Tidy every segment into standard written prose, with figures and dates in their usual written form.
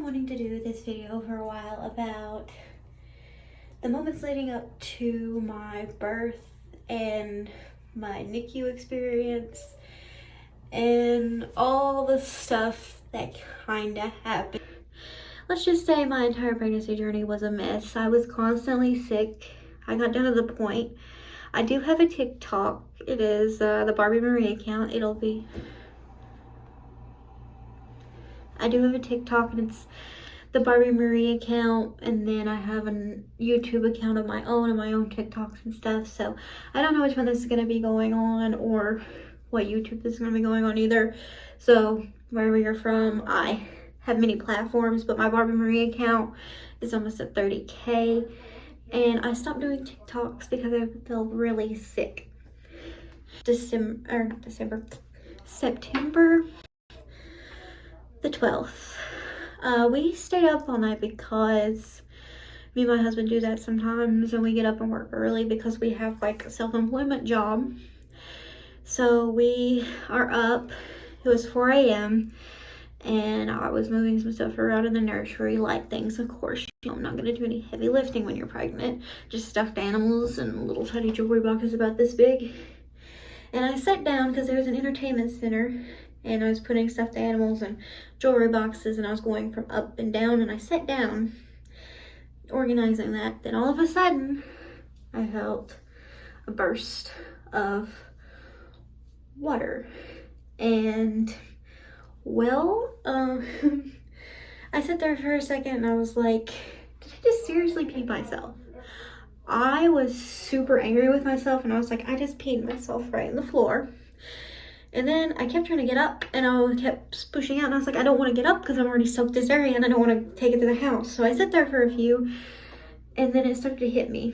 wanting to do this video for a while about the moments leading up to my birth and my NICU experience and all the stuff that kind of happened. Let's just say my entire pregnancy journey was a mess. I was constantly sick. I got down to the point. I do have a TikTok. It is the Barbie Marie account. I do have a TikTok, and it's the Barbie Marie account, and then I have a YouTube account of my own and my own TikToks and stuff. So I don't know which one this is going to be going on or what YouTube is going to be going on either. So wherever you're from, I have many platforms, but my Barbie Marie account is almost at 30K, and I stopped doing TikToks because I felt really sick. September the 12th. We stayed up all night because me and my husband do that sometimes, and we get up and work early because we have like a self-employment job. So we are up. It was 4 a.m. and I was moving some stuff around in the nursery, light things, of course. I'm not going to do any heavy lifting when you're pregnant, just stuffed animals and little tiny jewelry boxes about this big. And I sat down because there was an entertainment center, and I was putting stuffed animals and jewelry boxes, and I was going from up and down, and I sat down organizing that. Then all of a sudden I felt a burst of water, and well, I sat there for a second and I was like, did I just seriously pee myself? I was super angry with myself, and I was like, I just peed myself right in the floor. And then I kept trying to get up, and I kept pushing out, and I was like, I don't want to get up because I'm already soaked this area and I don't want to take it to the house. So I sat there for a few, and then it started to hit me.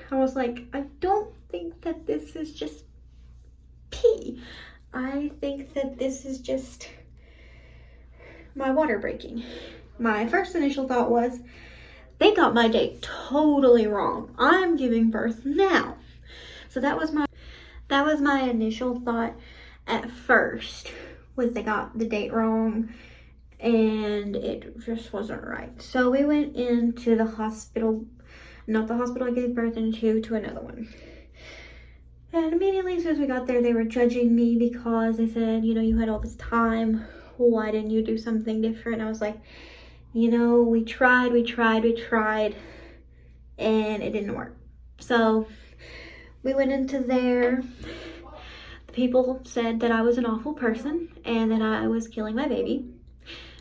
I was like, I don't think that this is just pee. I think that this is just my water breaking. My first initial thought was, they got my date totally wrong. I'm giving birth now. So that was my initial thought at first, was they got the date wrong and it just wasn't right. So we went into the hospital, not the hospital I gave birth into, to another one. And immediately as soon as we got there, they were judging me because they said, you know, you had all this time. Why didn't you do something different? I was like, you know, we tried, and it didn't work. So we went into there. The people said that I was an awful person and that I was killing my baby,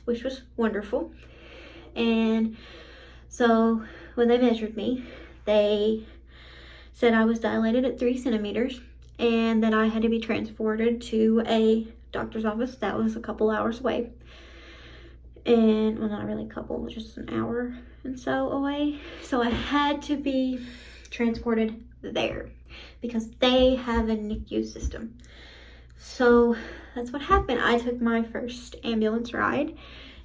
which was wonderful. And so when they measured me, they said I was dilated at 3 centimeters and that I had to be transported to a doctor's office that was a couple hours away. And well, not really a couple, just an hour and so away. So I had to be transported there because they have a NICU system. So that's what happened. I took my first ambulance ride.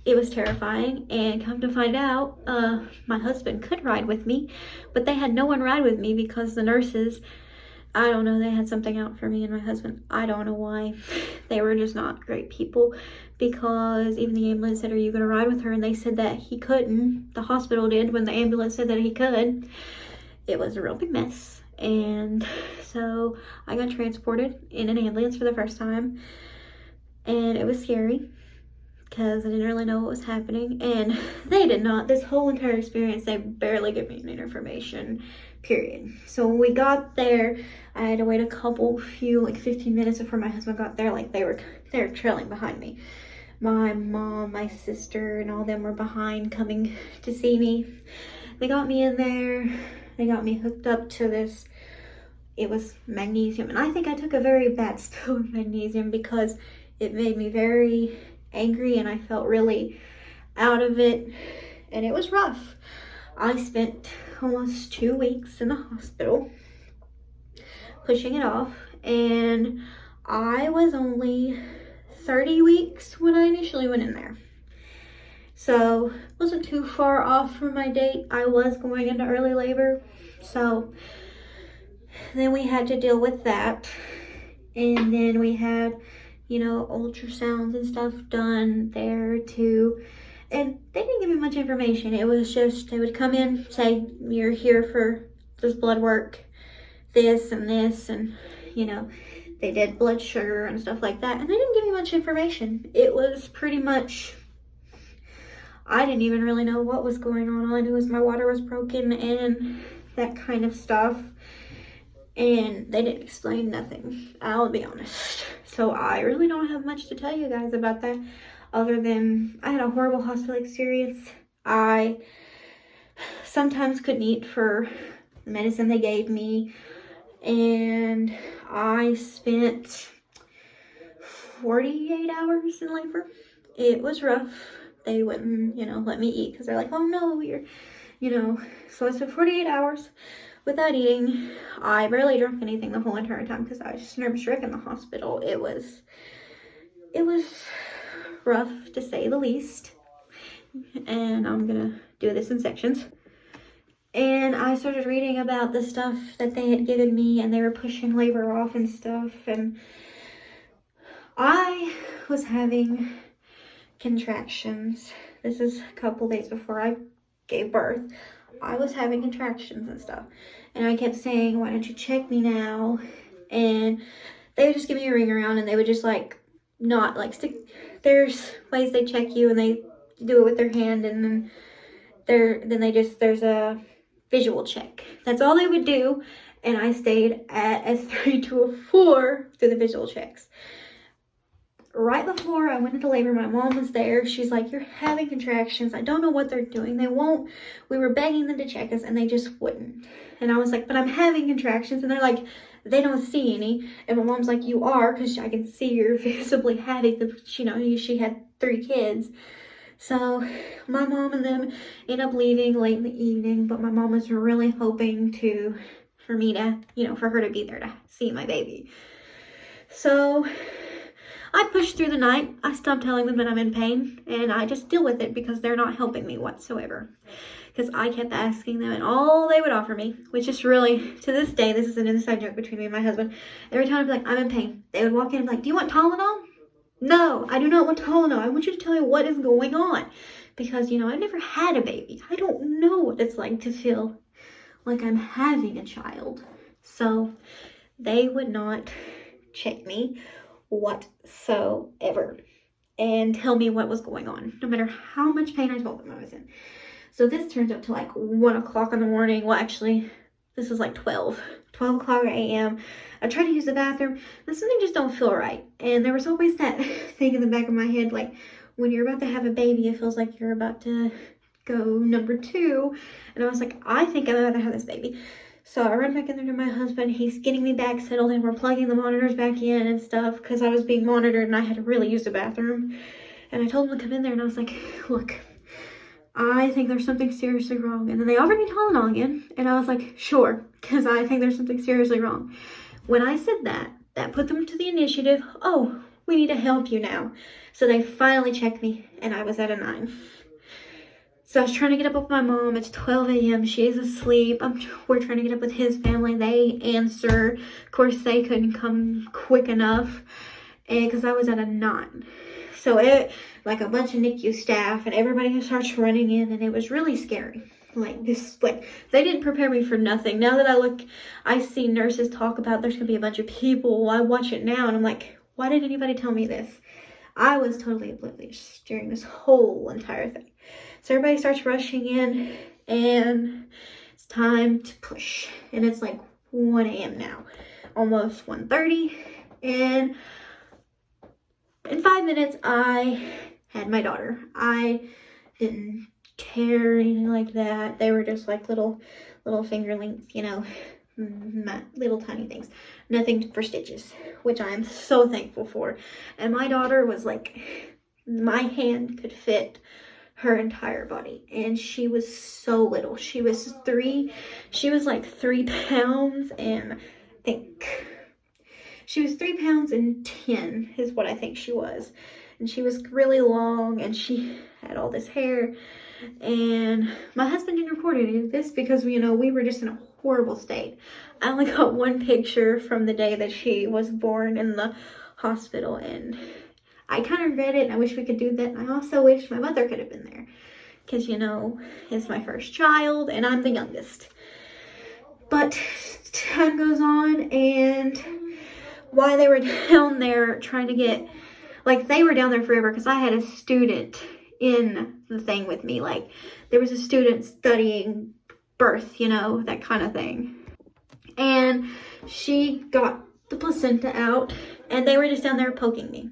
It was terrifying, and come to find out, my husband could ride with me, but they had no one ride with me because the nurses, I don't know, they had something out for me and my husband. I don't know why. They were just not great people, because even the ambulance said, are you going to ride with her? And they said that he couldn't. The hospital did when the ambulance said that he could. It was a real big mess. And so I got transported in an ambulance for the first time, and it was scary because I didn't really know what was happening, and they did not. This whole entire experience, they barely gave me any information, period. So when we got there, I had to wait like 15 minutes before my husband got there. Like they were trailing behind me. My mom, my sister, and all them were behind coming to see me. They got me in there. They got me hooked up to this. It was magnesium, and I think I took a very bad spill of magnesium because it made me very angry and I felt really out of it, and it was rough. I spent almost 2 weeks in the hospital pushing it off, and I was only 30 weeks when I initially went in there. So wasn't too far off from my date. I was going into early labor, so then we had to deal with that, and then we had, you know, ultrasounds and stuff done there too. And they didn't give me much information. It was just, they would come in, say, you're here for this blood work, this, and, you know, they did blood sugar and stuff like that. And they didn't give me much information. It was pretty much, I didn't even really know what was going on. All I knew was my water was broken and that kind of stuff. And they didn't explain nothing, I'll be honest. So I really don't have much to tell you guys about that, other than I had a horrible hospital experience. I sometimes couldn't eat for the medicine they gave me, and I spent 48 hours in labor. It was rough. They wouldn't, you know, let me eat because they're like, oh no, you're, you know. So I spent 48 hours without eating. I barely drank anything the whole entire time because I was just nervous wreck in the hospital. It was rough, to say the least. And I'm gonna do this in sections. And I started reading about the stuff that they had given me, and they were pushing labor off and stuff. And I was having contractions. This is a couple days before I gave birth. I was having contractions and stuff, and I kept saying, why don't you check me now? And they would just give me a ring around, and they would just like not like stick. There's ways they check you, and they do it with their hand, and then there's a visual check. That's all they would do. And I stayed at a 3 to a 4 through the visual checks. Right before I went into labor, my mom was there. She's like, you're having contractions. I don't know what they're doing. They won't. We were begging them to check us, and they just wouldn't. And I was like, but I'm having contractions. And they're like, they don't see any. And my mom's like, you are, because I can see you're visibly having them. You know, she had 3 kids. So my mom and them ended up leaving late in the evening, but my mom was really hoping for me to, you know, for her to be there to see my baby. So I pushed through the night. I stopped telling them that I'm in pain, and I just deal with it because they're not helping me whatsoever. Because I kept asking them, and all they would offer me, which is really, to this day, this is an inside joke between me and my husband. Every time I'd be like, I'm in pain, they would walk in and be like, do you want Tylenol? No, I do not want Tylenol. I want you to tell me what is going on. Because, you know, I've never had a baby. I don't know what it's like to feel like I'm having a child. So they would not check me whatsoever and tell me what was going on, no matter how much pain I told them I was in. So this turns out to like 1 o'clock in the morning. Well, actually, this was like 12 o'clock a.m. I tried to use the bathroom, and something just don't feel right. And there was always that thing in the back of my head, like when you're about to have a baby, it feels like you're about to go number 2. And I was like, I think I'm about to have this baby. So I run back in there to my husband. He's getting me back settled, and we're plugging the monitors back in and stuff because I was being monitored and I had to really use the bathroom. And I told him to come in there, and I was like, look, I think there's something seriously wrong. And then they offered me Tylenol again, and I was like, sure, because I think there's something seriously wrong. When I said that, that put them to the initiative, oh, we need to help you now. So they finally checked me, and I was at a 9. So I was trying to get up with my mom. It's 12 a.m. She's asleep. We're trying to get up with his family. They answer. Of course, they couldn't come quick enough because I was at a 9. So it, like a bunch of NICU staff and everybody starts running in, and it was really scary. Like this, like they didn't prepare me for nothing. Now that I see nurses talk about there's gonna be a bunch of people. I watch it now and I'm like, why didn't anybody tell me this? I was totally oblivious during this whole entire thing. So everybody starts rushing in, and it's time to push. And it's like 1 a.m. now, almost 1:30, and in 5 minutes, I had my daughter. I didn't tear or anything like that. They were just like little finger length, you know, little tiny things. Nothing for stitches, which I am so thankful for. And my daughter was like, my hand could fit her entire body. And she was so little. She was like 3 pounds, and I think she was 3 pounds and 10 is what I think she was. And she was really long, and she had all this hair. And my husband didn't record any of this because, you know, we were just in a horrible state. I only got one picture from the day that she was born in the hospital, and I kind of regret it, and I wish we could do that. And I also wish my mother could have been there because, you know, it's my first child and I'm the youngest. But time goes on, and while they were down there trying to get, like, they were down there forever because I had a student in the thing with me. Like, there was a student studying birth, you know, that kind of thing. And she got the placenta out, and they were just down there poking me.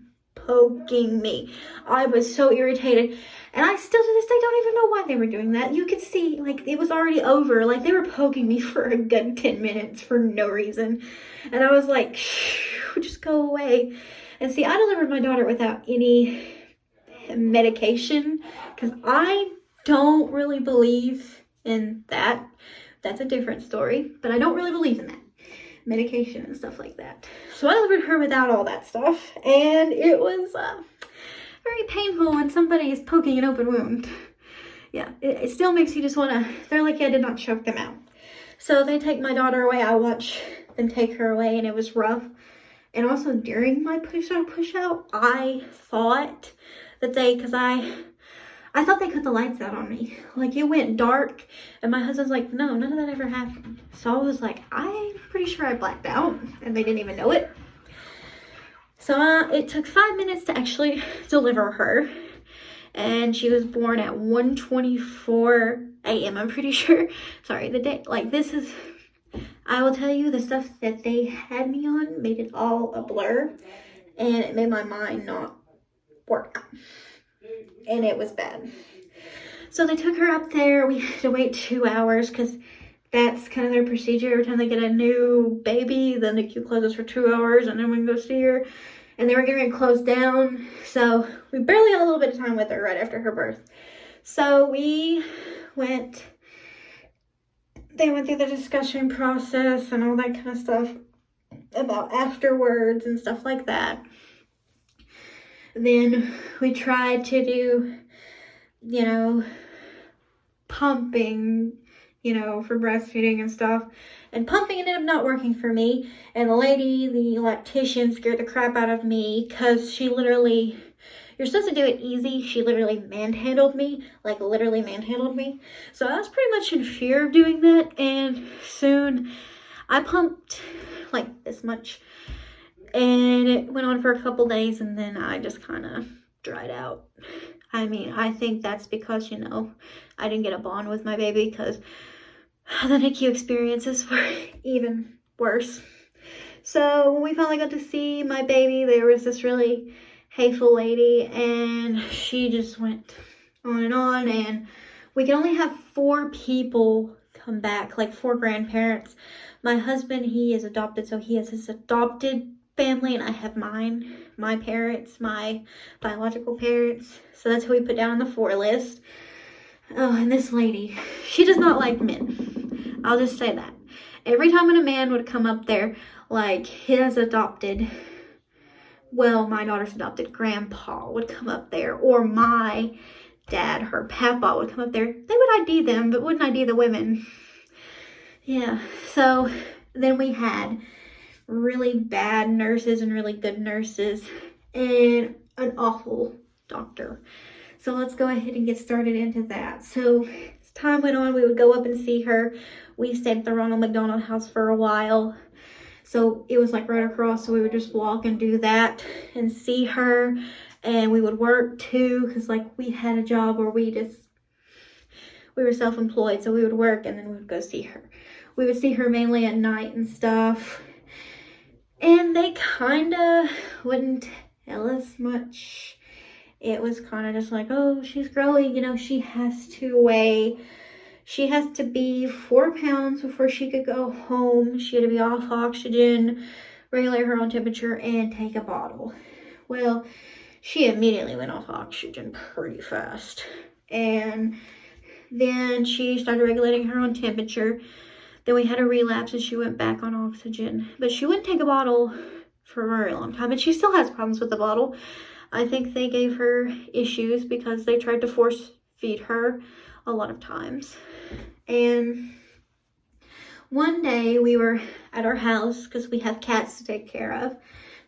I was so irritated, and I still to this day don't even know why they were doing that. You could see, like, it was already over. Like, they were poking me for a good 10 minutes for no reason, and I was like, just go away. And see, I delivered my daughter without any medication because I don't really believe in that. That's a different story, but I don't really believe in that medication and stuff like that. So I delivered her without all that stuff, and it was very painful when somebody is poking an open wound. Yeah, it still makes you just want to, they're like, yeah, I did not choke them out. So they take my daughter away. I watch them take her away, and it was rough. And also during my push out, I thought that because I thought they cut the lights out on me. Like, it went dark, and my husband's like, no, none of that ever happened. So I was like, I'm pretty sure I blacked out, and they didn't even know it. So it took 5 minutes to actually deliver her, and she was born at 1:24 a.m. I'm pretty sure. Sorry, the day, like, this is, I will tell you, the stuff that they had me on made it all a blur, and it made my mind not work. And it was bad. So they took her up there. We had to wait 2 hours because that's kind of their procedure. Every time they get a new baby, the NICU closes for 2 hours, and then we can go see her. And they were getting closed down. So we barely had a little bit of time with her right after her birth. So they went through the discussion process and all that kind of stuff about afterwards and stuff like that. Then we tried to do, you know, pumping, you know, for breastfeeding and stuff. And pumping ended up not working for me. And the lady, the lactician, scared the crap out of me because she literally, you're supposed to do it easy. She literally manhandled me, like literally manhandled me. So I was pretty much in fear of doing that. And soon I pumped like this much. And it went on for a couple days, and then I just kind of dried out. I mean, I think that's because, you know, I didn't get a bond with my baby because the NICU experiences were even worse. So when we finally got to see my baby, there was this really hateful lady, and she just went on, and we can only have 4 people come back, like 4 grandparents. My husband, he is adopted, so he has his adopted family, and I have mine, my parents, my biological parents. So that's who we put down on the 4 list. Oh, and this lady, she does not like men. I'll just say that. Every time when a man would come up there, like his adopted, well, my daughter's adopted grandpa would come up there, or my dad, her papa, would come up there. They would ID them, but wouldn't ID the women. Yeah, so then we had really bad nurses and really good nurses and an awful doctor. So let's go ahead and get started into that. So as time went on, we would go up and see her. We stayed at the Ronald McDonald House for a while. So it was like right across, so we would just walk and do that and see her. And we would work too, because like we had a job where we were self-employed, so we would work and then we would go see her. We would see her mainly at night and stuff. And they kind of wouldn't tell us much. It was kind of just like, oh, she's growing, you know, she has to be 4 pounds before she could go home. She had to be off oxygen, regulate her own temperature, and take a bottle. Well, she immediately went off oxygen pretty fast. And then she started regulating her own temperature. Then we had a relapse and she went back on oxygen. But she wouldn't take a bottle for a very long time. And she still has problems with the bottle. I think they gave her issues because they tried to force feed her a lot of times. And one day we were at our house because we have cats to take care of.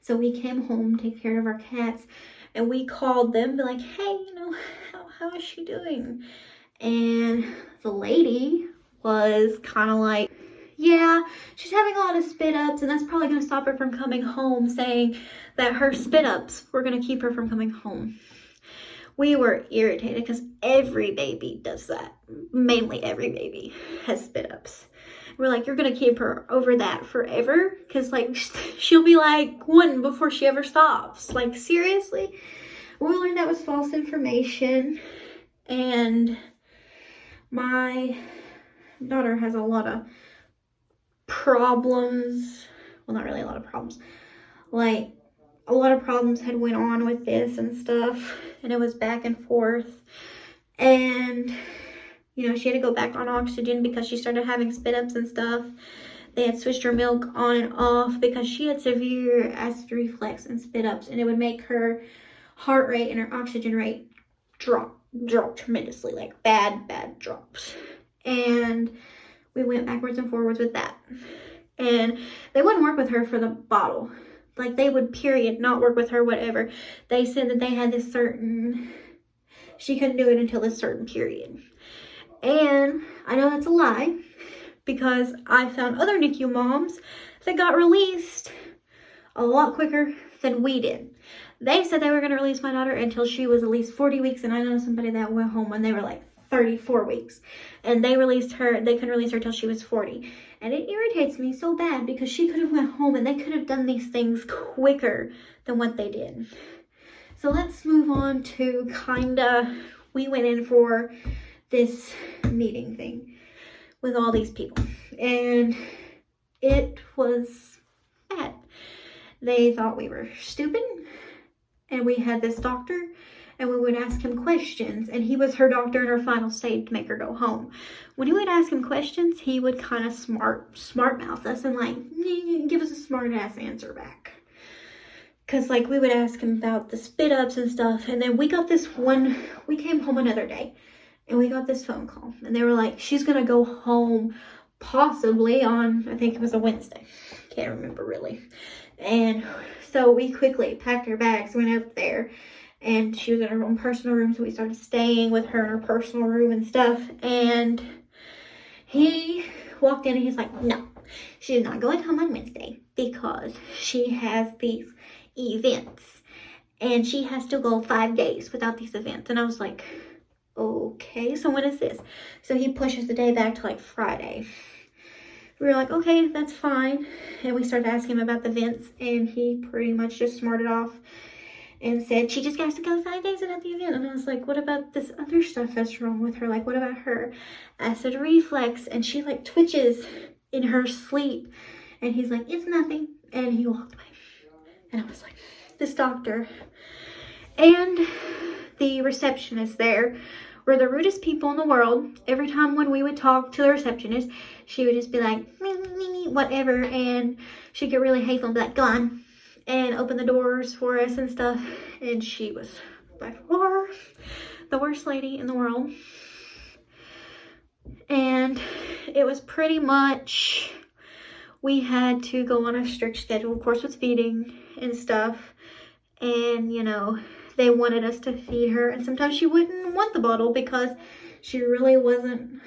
So we came home to take care of our cats. And we called them, be like, hey, you know, how is she doing? And the lady was kind of like, yeah, she's having a lot of spit ups, and that's probably going to stop her from coming home, saying that her spit ups were going to keep her from coming home. We were irritated because every baby does that. Mainly every baby has spit ups. We're like, you're going to keep her over that forever? Because, like, she'll be, like, one before she ever stops. Like, seriously? We learned that was false information. And my daughter has a lot of problems. Well, not really a lot of problems. Like, a lot of problems had went on with this and stuff. And it was back and forth. And you know, she had to go back on oxygen because she started having spit ups and stuff. They had switched her milk on and off because she had severe acid reflux and spit ups, and it would make her heart rate and her oxygen rate drop tremendously, like bad drops. And we went backwards and forwards with that. And they wouldn't work with her for the bottle. Like, they would, period, not work with her, whatever. They said that they had this certain, she couldn't do it until this certain period. And I know that's a lie because I found other NICU moms that got released a lot quicker than we did. They said they were going to release my daughter until she was at least 40 weeks. And I know somebody that went home when they were like 34 weeks. And they released her, they couldn't release her till she was 40. And it irritates me so bad because she could have went home and they could have done these things quicker than what they did. So let's move on to we went in for this meeting thing with all these people, and it was bad. They thought we were stupid, and we had this doctor, and we would ask him questions, and he was her doctor in her final stage to make her go home. When he would ask him questions, he would kind of smart mouth us and like give us a smart ass answer back. Because like we would ask him about the spit ups and stuff, and then we came home another day. And we got this phone call. And they were like, she's going to go home possibly on, I think it was a Wednesday. Can't remember really. And so we quickly packed our bags, went up there. And she was in her own personal room. So we started staying with her in her personal room and stuff. And he walked in and he's like, no, she's not going home on Wednesday because she has these events. And she has to go 5 days without these events. And I was like, okay, so when is this? So he pushes the day back to like Friday. We were like, okay, that's fine. And we started asking him about the events, and he pretty much just smarted off and said she just has to go 5 days without the event. And I was like, what about this other stuff that's wrong with her? Like, what about her acid reflux? And she like twitches in her sleep. And he's like, it's nothing. And he walked away. And I was like, this doctor and the receptionist there were the rudest people in the world. Every time when we would talk to the receptionist, she would just be like, me, whatever, and she'd get really hateful and be like, go on, and open the doors for us and stuff. And she was by far the worst lady in the world. And it was pretty much, we had to go on a strict schedule, of course, with feeding and stuff. And, you know, they wanted us to feed her, and sometimes she wouldn't want the bottle because she really wasn't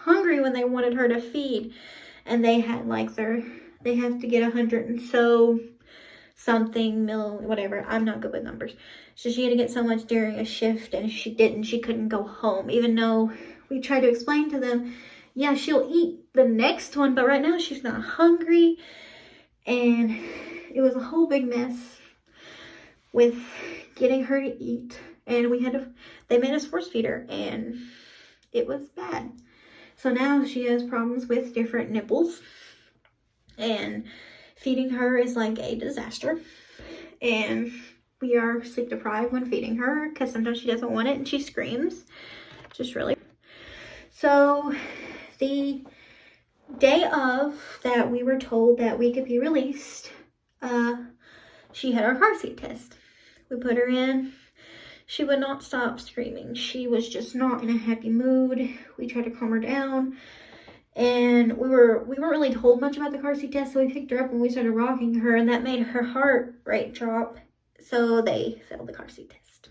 hungry when they wanted her to feed. And they had like they have to get 100 and so something mil, whatever. I'm not good with numbers. So she had to get so much during a shift, and if she didn't, she couldn't go home. Even though we tried to explain to them, yeah, she'll eat the next one, but right now she's not hungry. And it was a whole big mess with getting her to eat, and they made us force feed her, and it was bad. So now she has problems with different nipples, and feeding her is like a disaster. And we are sleep deprived when feeding her because sometimes she doesn't want it and she screams. Just really. So the day of that we were told that we could be released, she had our car seat test. We put her in. She would not stop screaming. She was just not in a happy mood. We tried to calm her down. And we weren't really told much about the car seat test, so we picked her up and we started rocking her, and that made her heart rate drop So they failed the car seat test.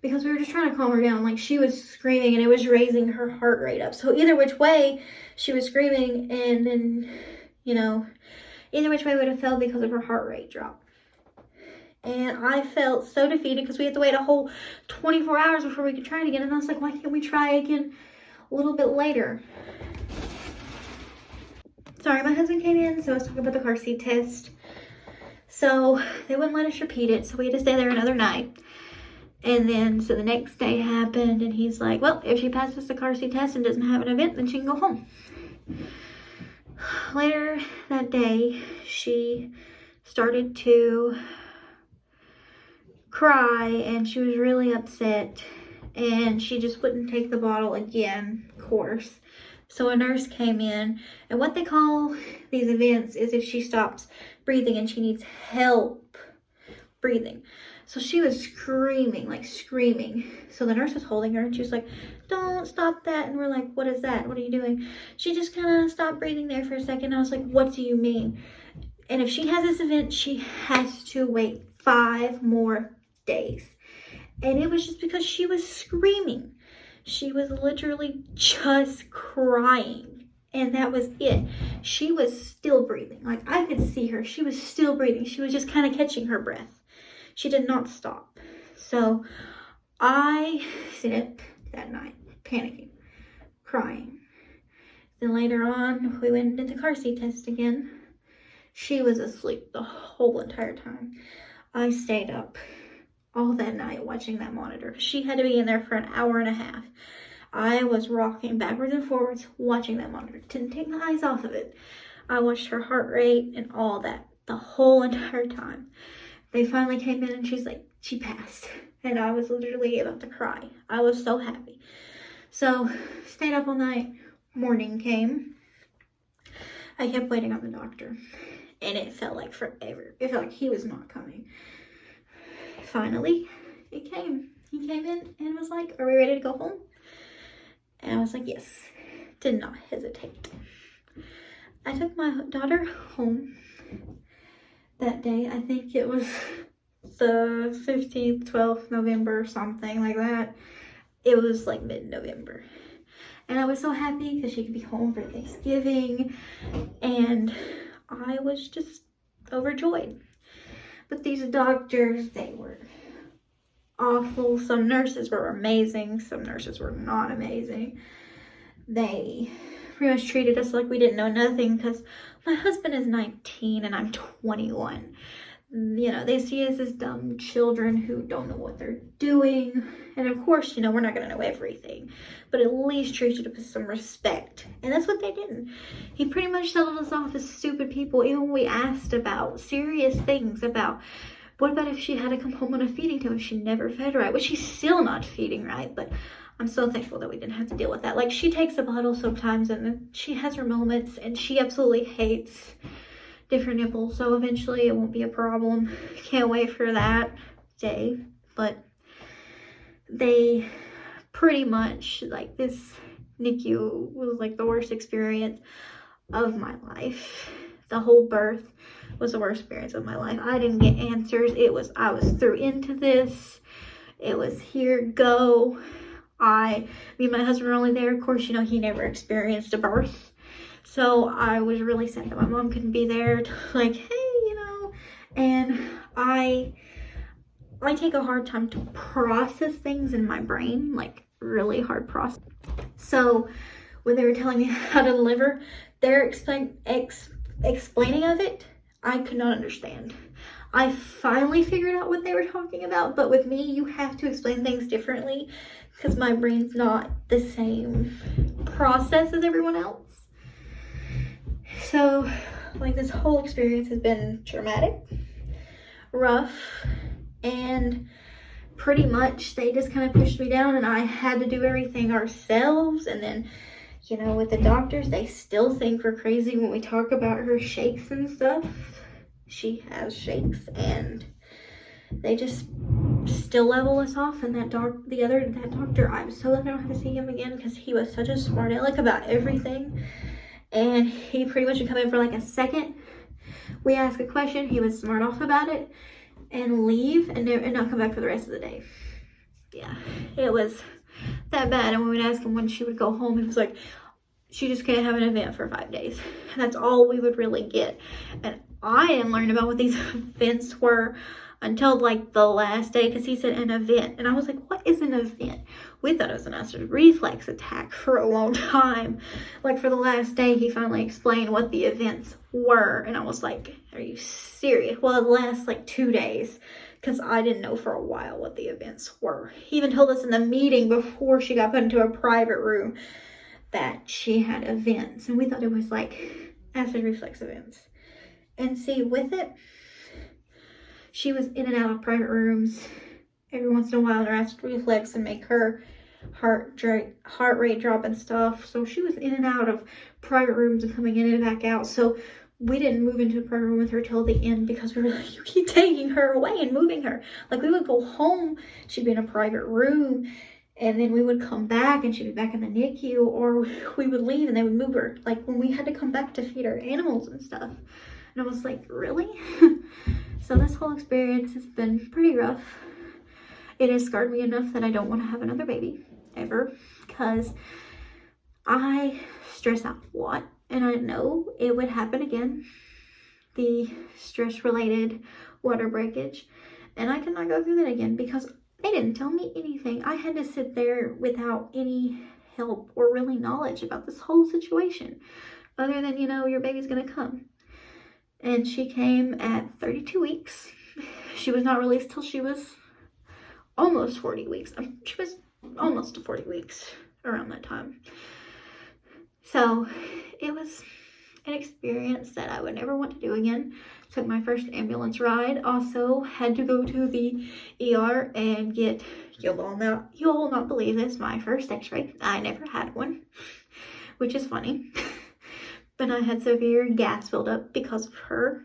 Because we were just trying to calm her down. Like, she was screaming and it was raising her heart rate up. So either which way, she was screaming, and then, you know, either which way would have failed because of her heart rate drop. And I felt so defeated because we had to wait a whole 24 hours before we could try it again. And I was like, why can't we try again a little bit later? Sorry, my husband came in, so I was talking about the car seat test. So they wouldn't let us repeat it, so we had to stay there another night. And then, so the next day happened, and he's like, well, if she passes the car seat test and doesn't have an event, then she can go home. Later that day, she started to cry, and she was really upset, and she just wouldn't take the bottle again, of course. So a nurse came in, and what they call these events is if she stops breathing and she needs help breathing. So she was screaming, like screaming. So the nurse was holding her, and she was like, don't stop that. And we're like, what is that? What are you doing? She just kind of stopped breathing there for a second. I was like, what do you mean? And if she has this event, she has to wait 5 more days. And it was just because she was screaming. She was literally just crying, and that was it. She was still breathing. Like, I could see her. She was still breathing. She was just kind of catching her breath. She did not stop. So I stayed up that night, panicking, crying. Then later on, we went and did the car seat test again. She was asleep the whole entire time. I stayed up all that night watching that monitor. She had to be in there for an hour and a half. I was rocking backwards and forwards watching that monitor. Didn't take my eyes off of it. I watched her heart rate and all that the whole entire time. They finally came in and she's like, she passed. And I was literally about to cry. I was so happy. So stayed up all night. Morning came. I kept waiting on the doctor, and it felt like forever. It felt like he was not coming. Finally, it came. He came in and was like, are we ready to go home? And I was like, yes. Did not hesitate. I took my daughter home that day. I think it was the 15th, 12th November, something like that. It was like mid-November. And I was so happy because she could be home for Thanksgiving. And I was just overjoyed. But these doctors, they were awful. Some nurses were amazing. Some nurses were not amazing. They pretty much treated us like we didn't know nothing because my husband is 19 and I'm 21. You know, they see us as dumb children who don't know what they're doing. And of course, you know, we're not going to know everything. But at least treat you with some respect. And that's what they did. He pretty much settled us off as stupid people. Even when we asked about serious things about, what about if she had to come home on a feeding tube if she never fed right? Which she's still not feeding right. But I'm so thankful that we didn't have to deal with that. Like, she takes a bottle sometimes and she has her moments. And she absolutely hates different nipples, so eventually it won't be a problem. Can't wait for that day. But they pretty much, like, this NICU was like the worst experience of my life. The whole birth was the worst experience of my life. I didn't get answers. I was through into this. It was here, go. Me and my husband were only there. Of course, you know, he never experienced a birth. So I was really sad that my mom couldn't be there to, like, hey, you know. And I take a hard time to process things in my brain, like really hard process. So when they were telling me how to deliver, their explaining of it, I could not understand. I finally figured out what they were talking about, but with me, you have to explain things differently because my brain's not the same process as everyone else. So, like, this whole experience has been traumatic, rough, and pretty much they just kind of pushed me down and I had to do everything ourselves. And then, you know, with the doctors, they still think we're crazy when we talk about her shakes and stuff. She has shakes and they just still level us off. And that doctor, I'm so glad I don't have to see him again because he was such a smart aleck about everything. And he pretty much would come in for like a second. We ask a question, he would smart off about it. and leave and not come back for the rest of the day. Yeah, it was that bad. And when we'd ask him when she would go home, he was like, she just can't have an event for 5 days. And that's all we would really get. And I didn't learn about what these events were until like the last day, because he said an event. And I was like, what is an event? We thought it was an acid reflex attack for a long time. Like for the last day, he finally explained what the events were. And I was like, are you serious? Well, it lasts like 2 days, because I didn't know for a while what the events were. He even told us in the meeting before she got put into a private room that she had events, and we thought it was like acid reflux events. And see, with it, she was in and out of private rooms every once in a while. Her acid reflux and make her heart rate drop and stuff. So she was in and out of private rooms and coming in and back out. So we didn't move into a private room with her till the end, because we were like, you keep taking her away and moving her. Like we would go home, she'd be in a private room, and then we would come back and she'd be back in the NICU, or we would leave and they would move her. Like when we had to come back to feed our animals and stuff. And I was like, really? So this whole experience has been pretty rough. It has scarred me enough that I don't want to have another baby ever, because I stress out a lot and I know it would happen again. The stress related water breakage. And I cannot go through that again, because they didn't tell me anything. I had to sit there without any help or really knowledge about this whole situation, other than, you know, your baby's gonna come. And she came at 32 weeks. She was not released till she was almost 40 weeks. She was almost to 40 weeks around that time. So it was an experience that I would never want to do again. Took my first ambulance ride. Also had to go to the ER and get, you'll will not believe this, my first x-ray. I never had one, which is funny. But I had severe gas buildup because of her.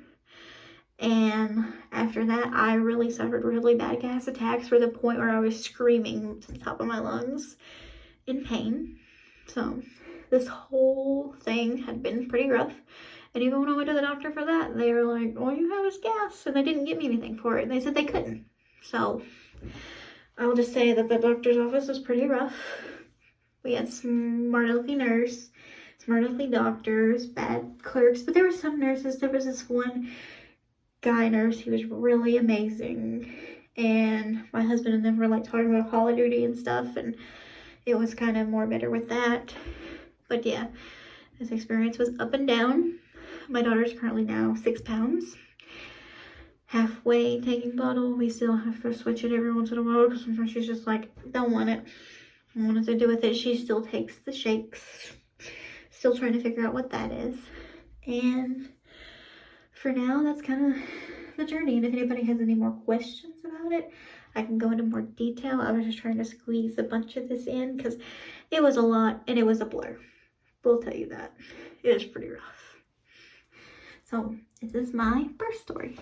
And after that, I really suffered really bad gas attacks, for the point where I was screaming to the top of my lungs in pain. So this whole thing had been pretty rough. And even when I went to the doctor for that, they were like, all you have is gas. And they didn't give me anything for it. And they said they couldn't. So I'll just say that the doctor's office was pretty rough. We had smart alecky nurse, smart alecky doctors, bad clerks. But there were some nurses. There was this one guy nurse. He was really amazing. And my husband and them were like talking about Call of Duty and stuff. And it was kind of more better with that. But yeah, this experience was up and down. My daughter's currently now 6 pounds. Halfway taking bottle. We still have to switch it every once in a while, because sometimes she's just like, don't want it. I don't want nothing to do with it. She still takes the shakes. Still trying to figure out what that is. And for now, that's kind of the journey. And if anybody has any more questions about it, I can go into more detail. I was just trying to squeeze a bunch of this in, because it was a lot and it was a blur. We'll tell you that. It was pretty rough. So this is my birth story.